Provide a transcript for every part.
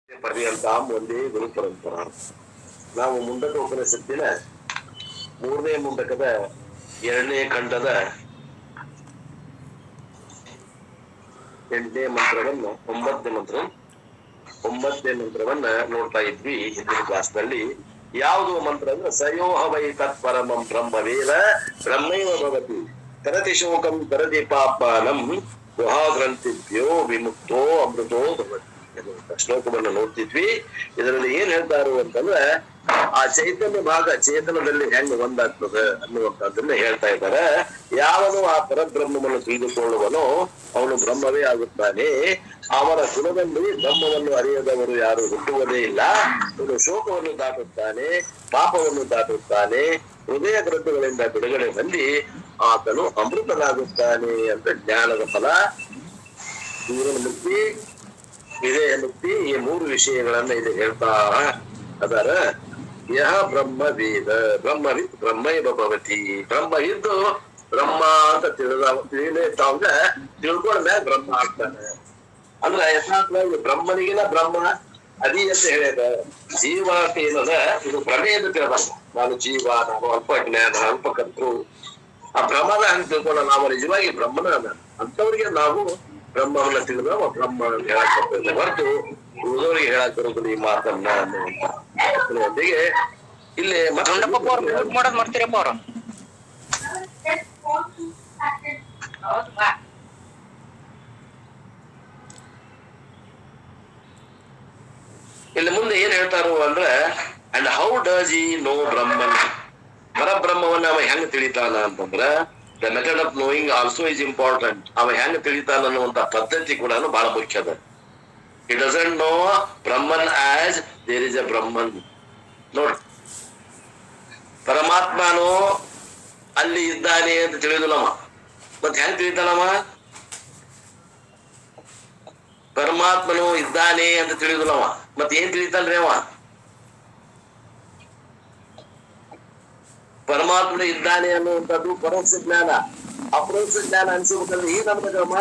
ಪರ್ಯಂತಾಂ ಒಂದೇ ಗುರು ಪರಂಪರ. ನಾವು ಮುಂಡಕ ಉಪನಿಷತ್ತಿನ 3ನೇ ಮುಂಡಕದ 2ನೇ ಖಂಡದ 8ನೇ ಮಂತ್ರವನ್ನ 9ನೇ ಮಂತ್ರವನ್ನ ನೋಡ್ತಾ ಇದ್ವಿ ಹಿಂದಿನ ಕ್ಲಾಸ್ನಲ್ಲಿ. ಯಾವುದು ಮಂತ್ರ ಅಂದ್ರೆ ಸಯೋಹ ವೈ ತತ್ಪರಮಂ ಬ್ರಹ್ಮವೇದ ಬ್ರಹ್ಮೈವ ಭವತಿ ತರತಿ ಶೋಕಂ ತರತಿ ಪಾಪಾನಂ ಗುಹಾಗ್ರಂಥಿಭ್ಯೋ ವಿಮುಕ್ತೋ ಅಮೃತೋ ಭವತಿ ಶ್ಲೋಕವನ್ನು ನೋಡ್ತಿದ್ವಿ. ಇದರಲ್ಲಿ ಏನ್ ಹೇಳ್ತಾರು ಅಂತಂದ್ರೆ ಆ ಚೈತನ್ಯ ಭಾಗ ಚೇತನದಲ್ಲಿ ಹೆಂಗ್ ಒಂದಾಗ್ತದೆ ಅನ್ನುವಂಥದ್ದನ್ನ ಹೇಳ್ತಾ ಇದ್ದಾರೆ. ಯಾವನು ಆ ಪರಬ್ರಹ್ಮವನ್ನು ತಿಳಿದುಕೊಳ್ಳುವನೋ ಅವನು ಬ್ರಹ್ಮವೇ ಆಗುತ್ತಾನೆ. ಅವರ ಕುಲದಲ್ಲಿ ಬ್ರಹ್ಮವನ್ನು ಅರಿಯದವರು ಯಾರು ಹುಟ್ಟುವುದೇ ಇಲ್ಲ. ಇವನು ಶೋಕವನ್ನು ದಾಟುತ್ತಾನೆ, ಪಾಪವನ್ನು ದಾಟುತ್ತಾನೆ, ಹೃದಯ ಗ್ರಂಥಗಳಿಂದ ಬಿಡುಗಡೆ ಹೊಂದಿ ಆತನು ಅಮೃತನಾಗುತ್ತಾನೆ ಅಂತ ಜ್ಞಾನದ ಫಲ, ಜೀವನ ಮುಕ್ತಿ, ವಿಧೇಯ ಮುಕ್ತಿ, ಈ 3 ವಿಷಯಗಳನ್ನ ಇದು ಹೇಳ್ತಾ ಅದರ. ಯಹ ಬ್ರಹ್ಮ ವೇದ ಬ್ರಹ್ಮವಿತ್ ಬ್ರಹ್ಮೈವ ಭವತಿ. ಬ್ರಹ್ಮ ಇದ್ದು ಬ್ರಹ್ಮ ಅಂತ ತಿಳಿತಾವಂಗ ತಿಳ್ಕೊಂಡ್ಮೇಲೆ ಬ್ರಹ್ಮ ಆಗ್ತಾನೆ. ಅಂದ್ರೆ ಯಥಾರ್ಥವಾಗಿ ಬ್ರಹ್ಮನಿಗಿನ ಬ್ರಹ್ಮ ಅದಿ ಅಂತ ಹೇಳ್ಯದ. ಜೀವ ಏನದ ಇದು ಪ್ರಮೇಯದ ತಿಳ್ಬಾರ್ದು. ನಾನು ಜೀವ, ನಾನು ಅಲ್ಪ ಜ್ಞಾನ, ಅಲ್ಪ ಕರ್ತೃ, ಆ ಬ್ರಹ್ಮದ ಹಂಗೆ ತಿಳ್ಕೊಂಡ ನಾವು ನಿಜವಾಗಿ ಬ್ರಹ್ಮನ ಅಂತವ್ರಿಗೆ ನಾವು ಬ್ರಹ್ಮವನ್ನ ತಿಳಿದ ಬ್ರಹ್ಮ ಹೇಳಕ್ ಬರ್ತದೆ ಹೊರತು ಉಳಿದವರಿಗೆ ಹೇಳಕ್ ಬರೋದಿಲ್ಲ ಈ ಮಾತನ್ನ ಅನ್ನುವಂಥಗೆ ಇಲ್ಲಿ ಮಾಡೋದ್ ಮಾಡ್ತೀರಪ್ಪ ಅವ್ರ. ಇಲ್ಲಿ ಮುಂದೆ ಏನ್ ಹೇಳ್ತಾರು ಅಂದ್ರೆ and how does he know Brahman, ಪರಬ್ರಹ್ಮವನ್ನ ಅವ ಹೆಂಗ್ ತಿಳಿತಾನ ಅಂತಂದ್ರ the method of knowing also is important. ಅವ ಹೆಂಗ್ ತಿಳಿತಾನ ಅನ್ನುವಂತ ಪದ್ಧತಿ ಕೂಡ ಬಹಳ ಮುಖ್ಯ ಅದ. He doesn't know Brahman as there is a Brahman. ನೋಡ್ರಿ, ಪರಮಾತ್ಮನು ಅಲ್ಲಿ ಇದ್ದಾನೆ ಅಂತ ತಿಳಿದಿಲ್ಲವ, ಮತ್ ಹೆಂಗ್ ತಿಳಿತಾನವ? ಪರಮಾತ್ಮನು ಇದ್ದಾನೆ ಅಂತ ತಿಳಿದಿಲ್ಲವ, ಮತ್ ಏನ್ ತಿಳಿತಾನ್ರಿ ಅವ? ಪರಮಾತ್ಮನು ಇದ್ದಾನೆ ಅನ್ನುವಂಥದ್ದು ಪರೋಕ್ಷ ಜ್ಞಾನ. ಅಪರೋಕ್ಷ ಜ್ಞಾನ ಅನ್ಸಬೇಕಂದ್ರೆ ಏನ್ ಅನ್ಬೇಕಮ್ಮ?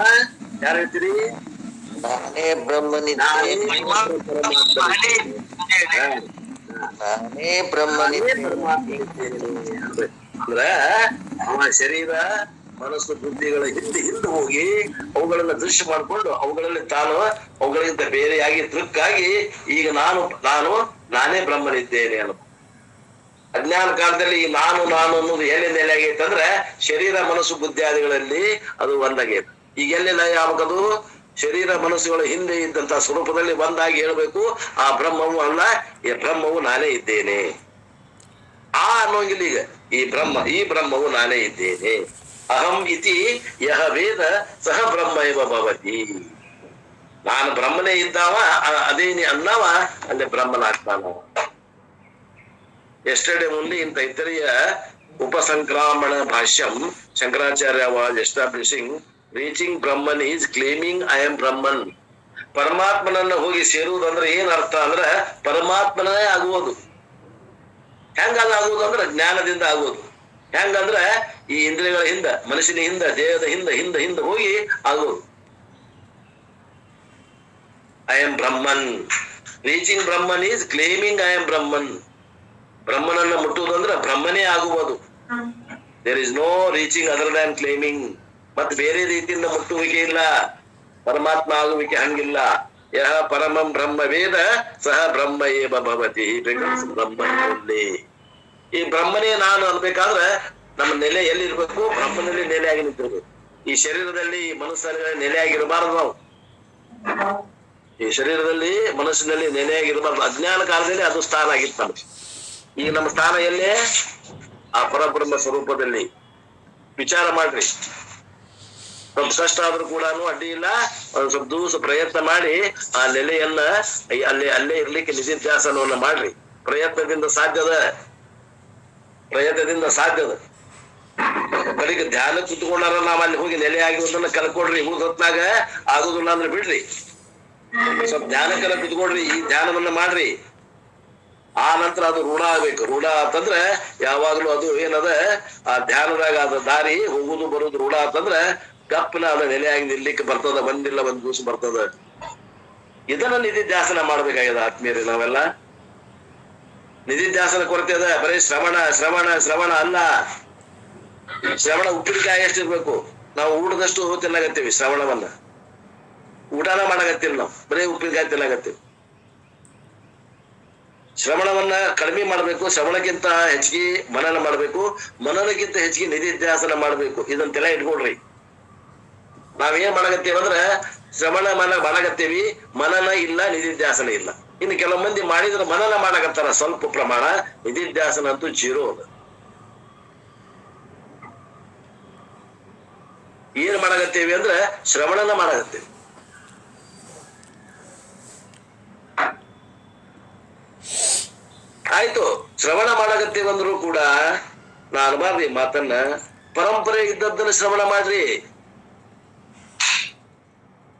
ಯಾರು ಹೇಳ್ತೀರಿ? ನಾನೇ ಬ್ರಹ್ಮನಿದ್ದೇನೆ, ನಾನೇ ಬ್ರಹ್ಮನಿದ್ದೇನೆ ಅಂದ್ರೆ ಅವ ಶರೀರ ಮನಸ್ಸು ಬುದ್ಧಿಗಳ ಹಿಂದೆ ಹೋಗಿ ಅವುಗಳನ್ನ ದೃಶ್ಯ ಮಾಡ್ಕೊಂಡು ಅವುಗಳಲ್ಲಿ ತಾನು ಅವುಗಳಿಂದ ಬೇರೆಯಾಗಿ ತೃಪ್ತಾಗಿ ಈಗ ನಾನೇ ಬ್ರಹ್ಮನಿದ್ದೇನೆ ಅನ್ನೋ ಅಜ್ಞಾನ ಕಾಲದಲ್ಲಿ ಈ ನಾನು ಅನ್ನೋದು ಎಲ್ಲಿ ನೆಲೆ ಆಗೈತೆ ಅಂದ್ರೆ ಶರೀರ ಮನಸ್ಸು ಬುದ್ಧಿಯಾದಿಗಳಲ್ಲಿ ಅದು ಒಂದಾಗೈತೆ. ಈಗ ಎಲ್ಲಿ ಲಯ ಆಗ್ಬೇಕದು? ಶರೀರ ಮನಸ್ಸುಗಳ ಹಿಂದೆ ಇದ್ದಂತ ಸ್ವರೂಪದಲ್ಲಿ ಒಂದಾಗಿ ಹೇಳ್ಬೇಕು, ಆ ಬ್ರಹ್ಮವು ಅಲ್ಲ, ಈ ಬ್ರಹ್ಮವು ನಾನೇ ಇದ್ದೇನೆ ಅನ್ನೋಂಗಿಲ್ಲ. ಈಗ ಈ ಬ್ರಹ್ಮವು ನಾನೇ ಇದ್ದೇನೆ. ಅಹಂ ಇತಿ ಯಹ ವೇದ ಸಹ ಬ್ರಹ್ಮ ಇವ ಭವತಿ. ನಾನು ಬ್ರಹ್ಮನೇ ಇದ್ದಾವ ಅದೇನಿ ಅನ್ನವ ಅಲ್ಲಿ ಬ್ರಹ್ಮನಾಗ್ತಾನ. Yesterday only in Taittiriya Upasangramana Bhashyam, Shankaracharya was establishing reaching Brahman is claiming I am Brahman. ಪರಮಾತ್ಮನನ್ನ ಹೋಗಿ ಸೇರುವುದಂದ್ರೆ ಏನ್ ಅರ್ಥ ಅಂದ್ರೆ ಪರಮಾತ್ಮನೇ ಆಗುವುದು. ಹೆಂಗಲ್ಲ ಆಗುವುದು ಅಂದ್ರೆ ಜ್ಞಾನದಿಂದ ಆಗುವುದು. ಹೆಂಗಂದ್ರೆ ಈ ಇಂದ್ರಿಯಗಳ ಹಿಂದ, ಮನಸ್ಸಿನ ಹಿಂದ, ದೇಹದ ಹಿಂದ ಹೋಗಿ ಆಗುವುದು. I am Brahman. Reaching Brahman is claiming I am Brahman. ಬ್ರಹ್ಮನನ್ನ ಮುಟ್ಟುವುದಂದ್ರೆ ಬ್ರಹ್ಮನೇ ಆಗುವುದು. There is no reaching other than claiming. ಮತ್ತೆ ಬೇರೆ ರೀತಿಯಿಂದ ಮುಟ್ಟುವಿಕೆ ಇಲ್ಲ, ಪರಮಾತ್ಮ ಆಗುವಿಕೆ ಹಂಗಿಲ್ಲ. ಯಹ ಪರಮಂ ಬ್ರಹ್ಮ ವೇದ ಸಹ ಬ್ರಹ್ಮ ಏವ ಭವತಿ. ಬ್ರಹ್ಮನಲ್ಲಿ ಈ ಬ್ರಹ್ಮನೇ ನಾನು ಅನ್ಬೇಕಾದ್ರೆ ನಮ್ಮ ನೆಲೆ ಎಲ್ಲಿರ್ಬೇಕು? ಬ್ರಹ್ಮನಲ್ಲಿ ನೆಲೆಯಾಗಿ ನಿಂತಿರ್ಬೇಕು. ಈ ಶರೀರದಲ್ಲಿ ಮನಸ್ಸಲ್ಲಿ ನೆಲೆಯಾಗಿರಬಾರದು. ನಾವು ಈ ಶರೀರದಲ್ಲಿ ಮನಸ್ಸಿನಲ್ಲಿ ನೆಲೆಯಾಗಿರಬಾರ್ದು. ಅಜ್ಞಾನ ಕಾಲದಲ್ಲಿ ಅದು ಸ್ಥಾನ ಆಗಿತ್ತು ನಮ್ಗೆ. ಈಗ ನಮ್ಮ ಸ್ಥಾನ ಎಲ್ಲೇ? ಆ ಪರಬ್ರಹ್ಮ ಸ್ವರೂಪದಲ್ಲಿ. ವಿಚಾರ ಮಾಡ್ರಿ. ಸ್ವಲ್ಪ ಕಷ್ಟ ಆದ್ರೂ ಕೂಡ ಅಡ್ಡಿ ಇಲ್ಲ, ಒಂದ್ ಸ್ವಲ್ಪ ದಿವಸ ಪ್ರಯತ್ನ ಮಾಡಿ ಆ ನೆಲೆಯನ್ನ ಅಲ್ಲೇ ಇರ್ಲಿಕ್ಕೆ ನಿಧಿಧ್ಯಾಸನವನ್ನ ಮಾಡ್ರಿ. ಪ್ರಯತ್ನದಿಂದ ಸಾಧ್ಯದ. ಕಡೆಗೆ ಧ್ಯಾನ ಕುತ್ಕೊಂಡಾರ ನಾವ್ ಅಲ್ಲಿ ಹೋಗಿ ನೆಲೆ ಆಗಿರೋದನ್ನ ಕಲ್ಕೊಡ್ರಿ. ಹೊತ್ನಾಗ ಆಗುದಿಲ್ಲ ಅಂದ್ರೆ ಬಿಡ್ರಿ. ಸ್ವಲ್ಪ ಧ್ಯಾನಕ್ಕೆಲ್ಲ ಕುತ್ಕೊಡ್ರಿ, ಈ ಧ್ಯಾನವನ್ನ ಮಾಡ್ರಿ. ಆ ನಂತರ ಅದು ರೂಢ ಆಗ್ಬೇಕು. ರೂಢ ಅಂತಂದ್ರೆ ಯಾವಾಗ್ಲೂ ಅದು ಏನದ ಆ ಧ್ಯಾನದಾಗ ಅದ ದಾರಿ ಹೋಗುದು ಬರುದು ರೂಢ ಅಂತಂದ್ರೆ ಗಪ್ಪನ ಅದ ನೆಲೆಯಾಗಿ ನಿಲ್ಲಿಕ್ಕೆ ಬರ್ತದ. ಒಂದ್ ದಿವಸ ಬರ್ತದ. ಇದನ್ನ ನಿಧಿಧ್ಯಾಸನ ಮಾಡ್ಬೇಕಾಗಿದೆ ಆತ್ಮೀಯರಿ. ನಾವೆಲ್ಲ ನಿಧಿಧ್ಯಾಸನ ಕೊರತೆ ಅದ. ಬರೀ ಶ್ರವಣ ಶ್ರವಣ ಶ್ರವಣ ಅಲ್ಲ. ಶ್ರವಣ ಉಪ್ಪಿನಕಾಯಿ ಎಷ್ಟಿರ್ಬೇಕು. ನಾವು ಊಟದಷ್ಟು ತಿನ್ನಗತ್ತೀವಿ ಶ್ರವಣವನ್ನ. ಊಟನ ಮಾಡಕತ್ತೀವಿ ನಾವು, ಬರೀ ಉಪ್ಪಿನಕಾಯಿ ತಿನ್ನಗತ್ತೀವಿ. ಶ್ರವಣವನ್ನ ಕಡಿಮೆ ಮಾಡ್ಬೇಕು. ಶ್ರವಣಕ್ಕಿಂತ ಹೆಚ್ಚಿಗೆ ಮನನ ಮಾಡ್ಬೇಕು. ಮನನಕ್ಕಿಂತ ಹೆಚ್ಚಿಗೆ ನಿಧಿಧ್ಯಾಸನ ಮಾಡ್ಬೇಕು. ಇದನ್ನ ತಲೆ ಇಟ್ಕೊಳ್ರಿ. ನಾವೇನ್ ಮಾಡಕತ್ತೀವಿ ಅಂದ್ರ ಶ್ರವಣ ಮನ ಮಾಡಕತ್ತೀವಿ, ಮನನ ಇಲ್ಲ, ನಿಧಿಧ್ಯಾಸನ ಇಲ್ಲ. ಇನ್ನು ಕೆಲವು ಮಂದಿ ಮಾಡಿದ್ರೆ ಮನನ ಮಾಡಕತ್ತಾರ ಸ್ವಲ್ಪ ಪ್ರಮಾಣ, ನಿಧಿಧ್ಯಾಸನ ಅಂತೂ ಜೀರೋ ಅದ. ಏನ್ ಮಾಡಕತ್ತೀವಿ ಅಂದ್ರೆ ಶ್ರವಣನ ಮಾಡಕತ್ತೀವಿ. ಆಯ್ತು, ಶ್ರವಣ ಮಾಡಕತ್ತೀವಿ ಅಂದ್ರು ಕೂಡ ನಾನು ಮಾಡ್ರಿ ಮಾತನ್ನ, ಪರಂಪರೆ ಇದ್ದದ್ದನ್ನ ಶ್ರವಣ ಮಾಡ್ರಿ.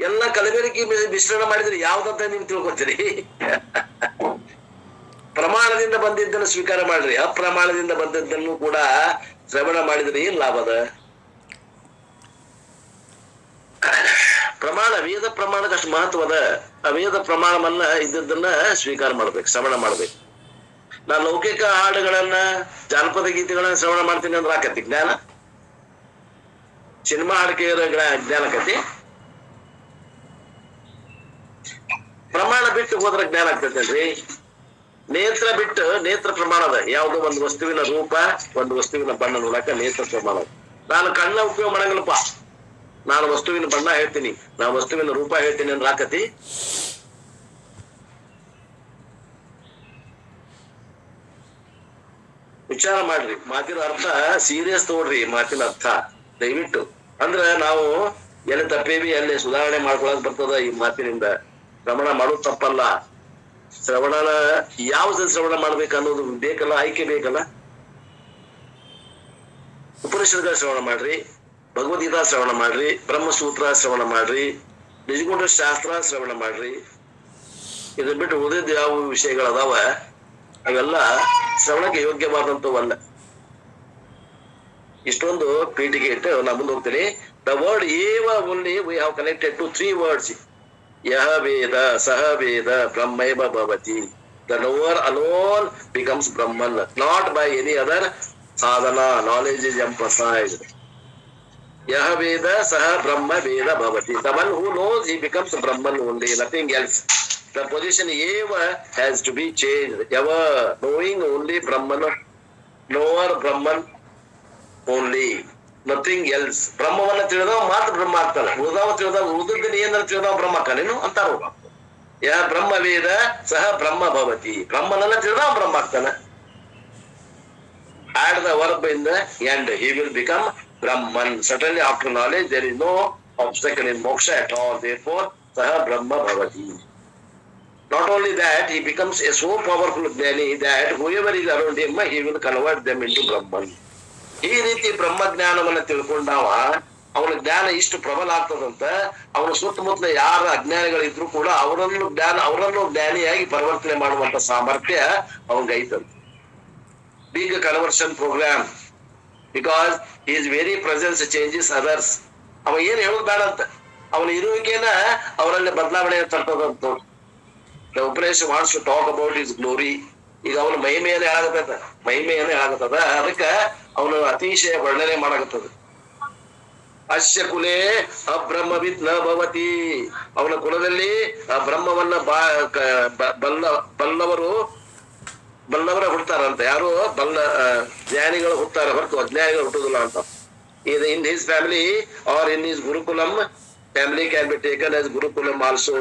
ಎಲ್ಲ ಕಲಬೆರಕೆ ಮಿಶ್ರಣ ಮಾಡಿದ್ರಿ ಯಾವ್ದಂತ ನೀವು ತಿಳ್ಕೊತೀರಿ. ಪ್ರಮಾಣದಿಂದ ಬಂದಿದ್ದನ್ನು ಸ್ವೀಕಾರ ಮಾಡ್ರಿ, ಅಪ್ರಮಾಣದಿಂದ ಬಂದದ್ದನ್ನು ಕೂಡ ಶ್ರವಣ ಮಾಡಿದ್ರೆ ಏನ್ ಲಾಭದ? ಪ್ರಮಾಣ, ವೇದ ಪ್ರಮಾಣಕ್ಕೆ ಅಷ್ಟು ಮಹತ್ವದ. ಆ ವೇದ ಪ್ರಮಾಣವನ್ನ ಇದ್ದದ್ದನ್ನ ಸ್ವೀಕಾರ ಮಾಡ್ಬೇಕು, ಶ್ರವಣ ಮಾಡ್ಬೇಕು. ನಾ ಲೌಕಿಕ ಹಾಡುಗಳನ್ನ, ಜಾನಪದ ಗೀತೆಗಳನ್ನ ಶ್ರವಣ ಮಾಡ್ತೀನಿ ಅಂದ್ರೆ ಆಕತಿ ಜ್ಞಾನ. ಸಿನಿಮಾ ಹಾಡಿಕೆಯರ ಜ್ಞಾನ ಆಕತಿ. ಪ್ರಮಾಣ ಬಿಟ್ಟು ಹೋದ್ರ ಜ್ಞಾನ ಆಗ್ತೈತೇನ್ರಿ? ನೇತ್ರ ಬಿಟ್ಟು, ನೇತ್ರ ಪ್ರಮಾಣ ಅದ. ಯಾವ್ದೋ ಒಂದು ವಸ್ತುವಿನ ರೂಪ, ಒಂದು ವಸ್ತುವಿನ ಬಣ್ಣ ನೋಡಕ ನೇತ್ರ ಪ್ರಮಾಣ. ನಾನು ಕಣ್ಣ ಉಪಯೋಗ ಮಾಡಂಗಿಲ್ಲಪ್ಪ. ನಾನು ವಸ್ತುವಿನ ಬಣ್ಣ ಹೇಳ್ತೀನಿ, ನಾನು ವಸ್ತುವಿನ ರೂಪ ಹೇಳ್ತೀನಿ ಅಂದ್ರೆ ಆಕತಿ. ವಿಚಾರ ಮಾಡ್ರಿ. ಮಾತಿನ ಅರ್ಥ ಸೀರಿಯಸ್ ತಗೊಳ್ರಿ. ಮಾತಿನ ಅರ್ಥ ದಯವಿಟ್ಟು. ಅಂದ್ರ ನಾವು ಎಲ್ಲಿ ತಪ್ಪೇವಿ ಅಲ್ಲಿ ಸುಧಾರಣೆ ಮಾಡ್ಕೊಳಕ್ ಬರ್ತದ ಈ ಮಾತಿನಿಂದ. ಶ್ರವಣ ಮಾಡೋದು ತಪ್ಪಲ್ಲ. ಶ್ರವಣನ ಯಾವ ಶ್ರವಣ ಮಾಡ್ಬೇಕು ಅನ್ನೋದು ಬೇಕಲ್ಲ, ಆಯ್ಕೆ ಬೇಕಲ್ಲ. ಉಪನಿಷತ್ಗಳ ಶ್ರವಣ ಮಾಡ್ರಿ, ಭಗವದ್ಗೀತಾ ಶ್ರವಣ ಮಾಡ್ರಿ, ಬ್ರಹ್ಮಸೂತ್ರ ಶ್ರವಣ ಮಾಡ್ರಿ, ನಿಜಗುಣ ಶಾಸ್ತ್ರ ಶ್ರವಣ ಮಾಡ್ರಿ. ಇದನ್ ಬಿಟ್ಟು ಉಳಿದ ಯಾವ ವಿಷಯಗಳದಾವ ಅವೆಲ್ಲ ಶ್ರವಣಕ್ಕೆ ಯೋಗ್ಯವಾದಂತವಲ್ಲ. ಇಷ್ಟೊಂದು ಪೀಠಿಗೆ ಇಟ್ಟು ನಾ ಮುಂದೆ ಹೋಗ್ತೀನಿ. ದ ವರ್ಡ್ ಏವ only we have connected to 3 words. ಯಹ ವೇದ ಸಹ ವೇದ ಬ್ರಹ್ಮೈವ ಭವತಿ. The knower alone becomes Brahman, not by any other sadhana. Knowledge is emphasized. Yah Veda Saha Brahma Veda Bhavati. The one who knows, he becomes Brahman only, nothing else. The position Eva has to be changed. Ever knowing only Brahman, knower Brahman only, nothing else. ಬ್ರಹ್ಮವನ್ನ ತಿಳಿದವ ಮಾತ್ರ ಬ್ರಹ್ಮ ಆಗ್ತಾನೆ. ಉಳಿದವ ತಿಳಿದವ, ಉಳಿದದ್ದನ್ನ ಏನಾರ ತಿಳಿದವ ಬ್ರಹ್ಮ ಆಗ್ತಾನೇನು ಅಂತಾರ. ಯಾ ಬ್ರಹ್ಮ ವೇದ ಸಹ ಬ್ರಹ್ಮ ಭವತಿ. ಬ್ರಹ್ಮನನ್ನ ತಿಳಿದವ ಬ್ರಹ್ಮ ಆಗ್ತಾನೆ. Add the verb in the end, he will become Brahman. Certainly after knowledge there is no obstacle in moksha at all. Therefore saha brahma bhavati. Not only that, he becomes a so powerful ಜ್ಞಾನಿ that whoever is around him, he will convert them into Brahman. ಈ ರೀತಿ ಬ್ರಹ್ಮ ಜ್ಞಾನವನ್ನ ತಿಳ್ಕೊಂಡಾವ, ಅವನ ಜ್ಞಾನ ಇಷ್ಟು ಪ್ರಬಲ ಆಗ್ತದಂತ. ಅವನ ಸುತ್ತಮುತ್ತಲ ಯಾರ ಅಜ್ಞಾನಿಗಳಿದ್ರು ಕೂಡ ಅವರನ್ನು ಜ್ಞಾನಿಯಾಗಿ ಪರಿವರ್ತನೆ ಮಾಡುವಂತ ಸಾಮರ್ಥ್ಯ ಅವನಿಗೈತಂತ. Big conversion program. Because his very presence changes others. ಅವ ಏನ್ ಹೇಳೋದು ಬೇಡ ಅಂತ, ಅವನ ಇರುವಿಕೆನ ಅವರಲ್ಲಿ ಬದಲಾವಣೆ ತರ್ತದಂತ. The Upanishad wants to talk about his glory. ಈಗ ಅವನ ಮಹಿಮೆಯನ್ನೇ ಹೇಳಾಗತ್ತದ. ಅದಕ್ಕ ಅವನು ಅತಿಶಯ ವರ್ಣನೆ ಮಾಡಾಕತ್ತದ. ಅಸ್ಯ ಕುಲೇ ಅಬ್ರಹ್ಮವಿದ್ ನ ಭವತಿ. ಅವನ ಕುಲದಲ್ಲಿ ಆ ಬ್ರಹ್ಮವನ್ನ ಬಲ್ಲವರ ಹುಡ್ತಾರಂತ. ಯಾರು ಜ್ಞಾನಿಗಳು ಹುಡ್ತಾರ ಹೊರತು ಅಜ್ಞಾನಿಗಳು ಹುಟ್ಟುದಿಲ್ಲ ಅಂತ. ಇದು in his family or in his gurukulam, family can be taken as gurukulam also.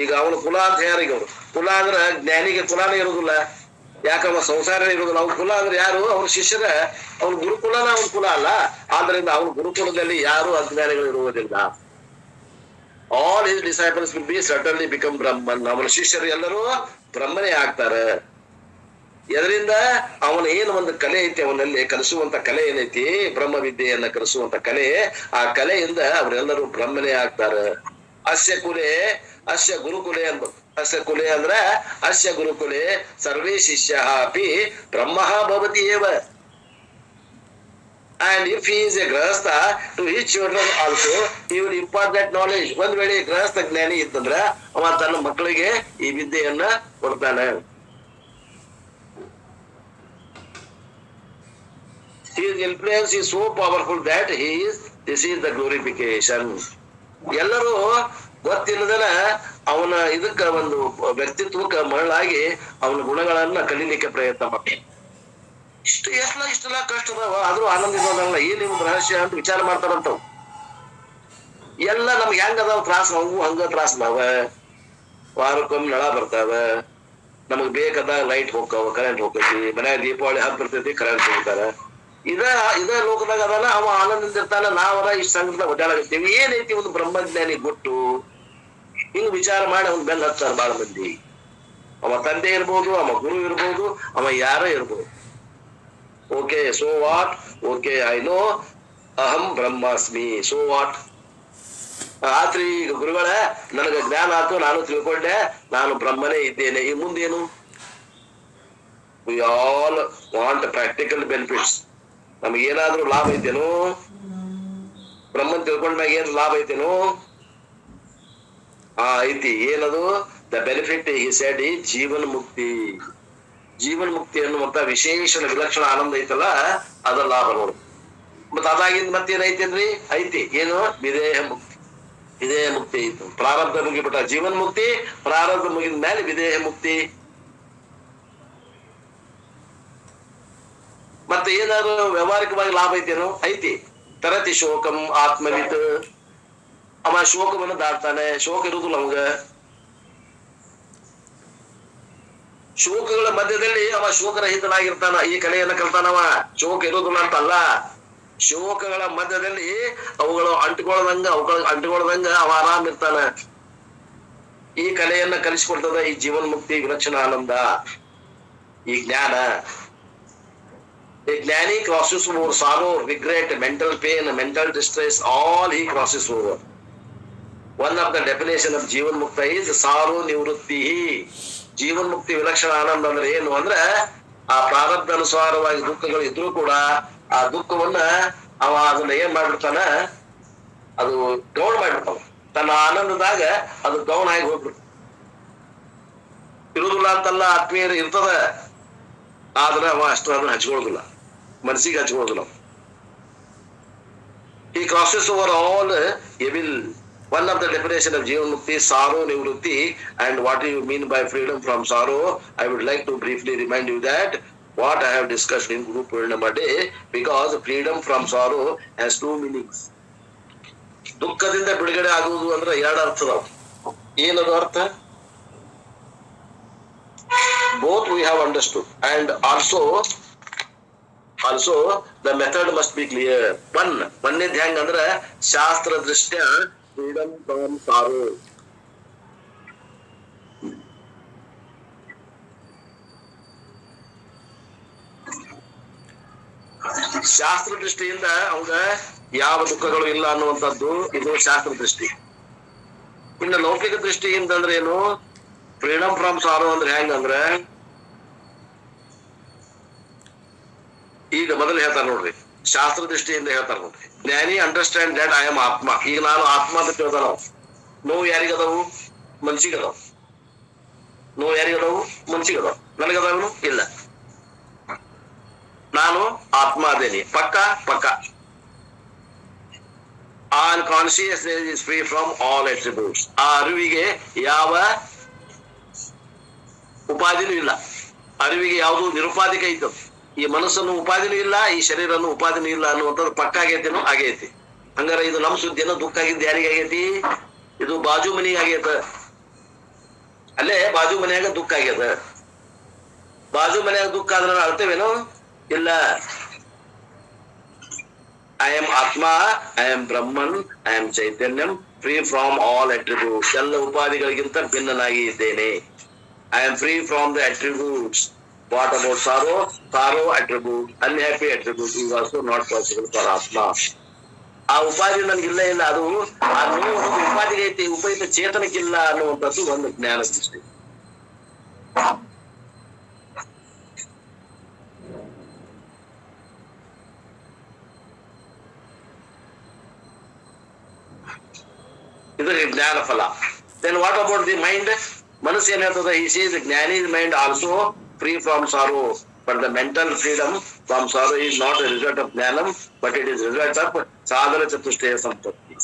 ಈಗ ಅವನ ಕುಲ ಅಂತ ಯಾರಿಗೆ? ಅವರು ಕುಲ ಅಂದ್ರ ಜ್ಞಾನಿಗೆ ಕುಲಾನೇ ಇರುದಿಲ್ಲ. ಯಾಕವ ಸಂಸಾರ ಇರುದಿಲ್ಲ. ಅವ್ನ ಕುಲ ಅಂದ್ರೆ ಯಾರು? ಅವ್ನ ಶಿಷ್ಯರ. ಅವ್ನ ಗುರುಕುಲನ ಅವನ ಕುಲ ಅಲ್ಲ. ಆದ್ರಿಂದ ಅವನ ಗುರುಕುಲದಲ್ಲಿ ಯಾರು ಅಜ್ಞಾನಿಗಳು ಇರುವುದಿಲ್ಲ. All his disciples will be certainly become Brahman. ಅವನ ಶಿಷ್ಯರು ಎಲ್ಲರೂ ಬ್ರಹ್ಮನೇ ಆಗ್ತಾರೆ. ಇದರಿಂದ ಅವನ ಏನು ಒಂದು ಕಲೆ ಐತಿ, ಅವನಲ್ಲಿ ಕಲಿಸುವಂತ ಕಲೆ ಏನೈತಿ, ಬ್ರಹ್ಮ ವಿದ್ಯೆಯನ್ನ ಕಲಿಸುವಂತ ಕಲೆ, ಆ ಕಲೆಯಿಂದ ಅವರೆಲ್ಲರೂ ಬ್ರಹ್ಮನೇ ಆಗ್ತಾರೆ. ಅಸ್ಯ ಕುಲೆ ಅಸ್ಯ ಗುರುಕುಲೆ ಅನ್ಬೇಕು. ಅಸ್ಯ ಕುಲೆ ಅಂದ್ರ ಅಸ್ಯ ಗುರುಕುಲೆ ಸರ್ವೇ ಶಿಷ್ಯ ಅಪಿ ಬ್ರಹ್ಮ ಭವತಿ ಏವ. And if he is a grahastha, to his children also he will impart that knowledge. ಒಂದ್ ವೇಳೆ ಗೃಹಸ್ಥ ಜ್ಞಾನಿ ಇತ್ತಂದ್ರ ಅವ ತನ್ನ ಮಕ್ಕಳಿಗೆ ಈ ವಿದ್ಯೆಯನ್ನ ಕೊಡ್ತಾನೆ. His influence is so powerful that this is the glorification. ಎಲ್ಲರೂ ಗೊತ್ತಿಲ್ಲದನ ಅವನ ಇದಕ್ಕ ಒಂದು ವ್ಯಕ್ತಿತ್ವಕ್ಕ ಮರಳಾಗಿ ಅವನ ಗುಣಗಳನ್ನ ಕಲೀಲಿಕ್ಕೆ ಪ್ರಯತ್ನ ಮಾಡ್ತಾರೆ. ಇಷ್ಟೆಲ್ಲ ಕಷ್ಟ ಅದಾವ, ಆದ್ರೂ ಆನಂದ ಇರೋದಲ್ಲ, ಏನ್ ನಿಮ್ದು ರಹಸ್ಯ ಅಂತ ವಿಚಾರ ಮಾಡ್ತಾರಂತವ್. ಎಲ್ಲ ನಮ್ಗೆ ಹೆಂಗ ಅದಾವ ತ್ರಾಸ, ಅವು ಹಂಗ ತ್ರಾಸ ಅದಾವ. ವಾರಕ್ಕೊಮ್ಮೆ ನಳ ಬರ್ತಾವ, ನಮಗ್ ಬೇಕಾದಾಗ ಲೈಟ್ ಹೋಗ್ತಾವ, ಕರೆಂಟ್ ಹೋಗ್ತೈತಿ, ಮನ್ಯಾಗ ದೀಪಾವಳಿ ಹಬ್ಬ ಬರ್ತೈತಿ, ಕರೆಂಟ್ ಹೋಗ್ತಾರ. ಇದ ಲೋಕದಾಗ ಅದಾನ, ಅವ ಆನಂದದಿಂದ ಇರ್ತಾನ, ನಾವರ ಇಷ್ಟ ಸಂಗದಾಗ ಒಡ್ಡಾಡಾಕತ್ತೀವಿ. ಏನೈತಿ ಒಂದು ಬ್ರಹ್ಮಜ್ಞಾನಿ ಗೊತ್ತು? ಹಿಂಗ್ ವಿಚಾರ ಮಾಡಿ ಅವ್ನ ಬೆನ್ನ ಹಚ್ಚಾರ ಬಾಳ ಮಂದಿ. ಅವ ತಂದೆ ಇರ್ಬೋದು, ಅವ ಗುರು ಇರ್ಬೋದು, ಅವ ಯಾರ ಇರ್ಬೋದು. Okay, so what? Okay, I know ಅಹಂ ಬ್ರಹ್ಮಾಸ್ಮಿ, ಸೋ ವಾಟ್? ಆತ್ರಿ ಈಗ ಗುರುಗಳ ನನಗ ಜ್ಞಾನ ಆಯ್ತು, ನಾನು ತಿಳ್ಕೊಂಡೆ, ನಾನು ಬ್ರಹ್ಮನೇ ಇದ್ದೇನೆ, ಈ ಮುಂದೇನು? We all want practical benefits. ನಮಗೇನಾದ್ರೂ ಲಾಭ ಐತೇನು? ಬ್ರಹ್ಮನ್ ತಿಳ್ಕೊಂಡಾಗ ಏನ್ ಲಾಭ ಐತೇನು? ಐತಿ. ಏನದು? ದ ಬೆನಿಫಿಟ್ ಹಿ ಸೆಡ್ ಈ ಜೀವನ್ ಮುಕ್ತಿ. ಜೀವನ್ ಮುಕ್ತಿ ಅನ್ನುವಂತ ವಿಶೇಷ ವಿಲಕ್ಷಣ ಆನಂದ ಐತಲ್ಲ, ಅದ ಲಾಭ ನೋಡು. ಮತ್ ಅದಾಗಿಂದ ಮತ್ತೇನೈತೇನ್ರಿ? ಐತಿ. ಏನು? ವಿದೇಹ ಮುಕ್ತಿ. ವಿದೇಹ ಮುಕ್ತಿ ಐತು. ಪ್ರಾರಬ್ಧ ಮುಗಿಬಿಟ್ಟ ಜೀವನ್ ಮುಕ್ತಿ, ಪ್ರಾರಬ್ಧ ಮುಗಿದ ಮೇಲೆ ವಿದೇಹ ಮುಕ್ತಿ. ಮತ್ತೆ ಏನಾದ್ರು ವ್ಯವಹಾರಿಕವಾಗಿ ಲಾಭ ಐತೇನು? ಐತಿ. ತರತಿ ಶೋಕಂ ಆತ್ಮವಿತ್. ಅವ ಶೋಕವನ್ನು ದಾಟ್ತಾನೆ. ಶೋಕ ಇರುವುದಿಲ್ಲ ಅವಾಗ. ಶೋಕಗಳ ಮಧ್ಯದಲ್ಲಿ ಅವ ಶೋಕರಹಿತನಾಗಿರ್ತಾನ. ಈ ಕಲೆಯನ್ನ ಕಲ್ತಾನವ. ಶೋಕ ಇರುವುದಿಲ್ಲ ಅಂತಲ್ಲ, ಶೋಕಗಳ ಮಧ್ಯದಲ್ಲಿ ಅವುಗಳು ಅಂಟುಕೊಳ್ಳದಂಗ ಅವ ಆರಾಮ್ ಇರ್ತಾನ. ಈ ಕಲೆಯನ್ನ ಕಲಿಸಿಕೊಡ್ತದ ಈ ಜೀವನ್ ಮುಕ್ತಿ, ವಿಲಕ್ಷಣ ಆನಂದ, ಈ ಜ್ಞಾನ. A ಜ್ಞಾನಿ crosses over sorrow, regret, mental pain, mental distress, all he crosses over. One of the definition of Jeevan ಮುಕ್ತ is ಸಾರೋ ನಿವೃತ್ತಿ. ಜೀವನ್ ಮುಕ್ತಿ ವಿಲಕ್ಷಣ ಆನಂದ ಅಂದ್ರೆ ಏನು ಅಂದ್ರೆ, ಆ ಪ್ರಾರಬ್ಧ ಅನುಸಾರವಾಗಿ ದುಃಖಗಳು ಇದ್ರೂ ಕೂಡ ಆ ದುಃಖವನ್ನ ಅವ ಅದನ್ನ ಏನ್ ಮಾಡ್ಬಿಡ್ತಾನ, ಅದು ಡೌನ್ ಮಾಡ್ಬಿಡ್ತಾವ. ತನ್ನ ಆನಂದದಾಗ ಅದು ಡೌನ್ ಆಗಿ ಹೋಗ್ಬಿಡ್ತ. ಇರುದಿಲ್ಲ ಅಂತಲ್ಲ, ಆತ್ಮೀಯರು ಇರ್ತದ, ಆದ್ರೆ ಅವ ಅಷ್ಟು ಅದನ್ನ ಹಚ್ಕೊಳ್ಳೋದಿಲ್ಲ, ಮನಸ್ಸಿಗೆ ಹಚ್ಕೊಳ್ಳೋದಿಲ್ಲ. He crosses over all evil. One of the definition of Jivan Mukti, sorrow nivrutti. And what do you mean by freedom from sorrow? I would like to briefly remind you that what I have discussed in Guru Purnima day, because freedom from sorrow has two meanings. ದುಃಖದಿಂದ ಬಿಡುಗಡೆ ಆಗುವುದು ಅಂದ್ರೆ ಎರಡು ಅರ್ಥದವು. ಏನದು ಅರ್ಥ? Both we have understood, and also the method must be clear. ಒಂದೇದ್ ಹೆಂಗ ಅಂದ್ರ, ಶಾಸ್ತ್ರ ದೃಷ್ಟ್ಯ ಫ್ರೀಡಮ್ ಫ್ರಮ್ ಸಾರೋ. ಶಾಸ್ತ್ರ ದೃಷ್ಟಿಯಿಂದ ಅವಾಗ ಯಾವ ದುಃಖಗಳು ಇಲ್ಲ ಅನ್ನುವಂಥದ್ದು ಇದು ಶಾಸ್ತ್ರ ದೃಷ್ಟಿ. ಇನ್ನು ಲೌಕಿಕ ದೃಷ್ಟಿಯಿಂದ ಅಂದ್ರೆ ಏನು? ಫ್ರೀಡಮ್ ಫ್ರಮ್ ಸಾರೋ ಅಂದ್ರೆ ಹೆಂಗಂದ್ರೆ, ಈಗ ಮೊದಲು ಹೇಳ್ತಾರ ನೋಡ್ರಿ, ಶಾಸ್ತ್ರ ದೃಷ್ಟಿಯಿಂದ ಹೇಳ್ತಾರ ನೋಡ್ರಿ, ಜ್ಞಾನಿ ಅಂಡರ್ಸ್ಟ್ಯಾಂಡ್ ದಟ್ ಐ ಆಮ್ ಆತ್ಮ. ಈಗ ನಾನು ಆತ್ಮ ಅಂತ ಕೇಳ್ತಾನ. ನೋವು ಯಾರಿಗದಾವು? ಮನ್ಸಿಗದಾವು. ನೋವು ಯಾರಿಗದಾವು? ಮನ್ಸಿಗದಾವು. ನನಗದಾವನು? ಇಲ್ಲ. ನಾನು ಆತ್ಮ ಅದೇನಿ. ಪಕ್ಕ all consciousness is free from all attributes. ಆ ಅರಿವಿಗೆ ಯಾವ ಉಪಾಧಿನೂ ಇಲ್ಲ. ಅರಿವಿಗೆ ಯಾವುದು ನಿರುಪಾಧಿಕ ಇತ್ತು. ಈ ಮನಸ್ಸನ್ನು ಉಪಾಧಿನೂ ಇಲ್ಲ, ಈ ಶರೀರನ್ನು ಉಪಾಧಿನೂ ಇಲ್ಲ ಅನ್ನುವಂಥದ್ದು ಪಕ್ಕ ಆಗೈತೇನು? ಆಗೈತಿ. ಹಂಗಾರ ಇದು ನಮ್ ಸುದ್ದಿನ ದುಃಖ ಆಗಿದ್ದು ಯಾರಿಗೆ ಆಗೈತಿ? ಇದು ಬಾಜು ಮನಿಗೆ ಆಗೈತ. ಅಲ್ಲೇ ಬಾಜು ಮನೆಯಾಗ ದುಃಖ ಆಗ್ಯದ. ಬಾಜು ಮನೆಯಾಗ ದುಃಖ ಆದ್ರೆ ಅಳ್ತೇವೇನು? ಇಲ್ಲ. I am atma, I am Brahman, I am chaitanyam, free from all attributes. ಎಲ್ಲ ಉಪಾಧಿಗಳಿಗಿಂತ ಭಿನ್ನನಾಗಿ ಇದ್ದೇನೆ. I am free from the attributes. What about sorrow? Sorrow attribute, unhappy attribute is also not possible for Atma. ಆ ಉಪಾಧಿ ನನ್ಗಿಲ್ಲ. ಇಲ್ಲ, ಅದು ಆ ನೋವು ಉಪಾಧಿಗೆ ಐತಿ, ಉಪಯುಕ್ತ ಚೇತನಕ್ಕಿಲ್ಲ ಅನ್ನುವಂಥದ್ದು ಒಂದು ಜ್ಞಾನ ದೃಷ್ಟಿ. ಜ್ಞಾನ ಫಲ. Then what about the mind? ಮನಸ್ಸು ಏನ್ ಹೇಳ್ತದ? He sees jnani mind also free from sorrow, but the mental freedom from sorrow is not a result of jnanam, but it is result of sadhana chatushtaya ಸಂಪತ್ತಿ.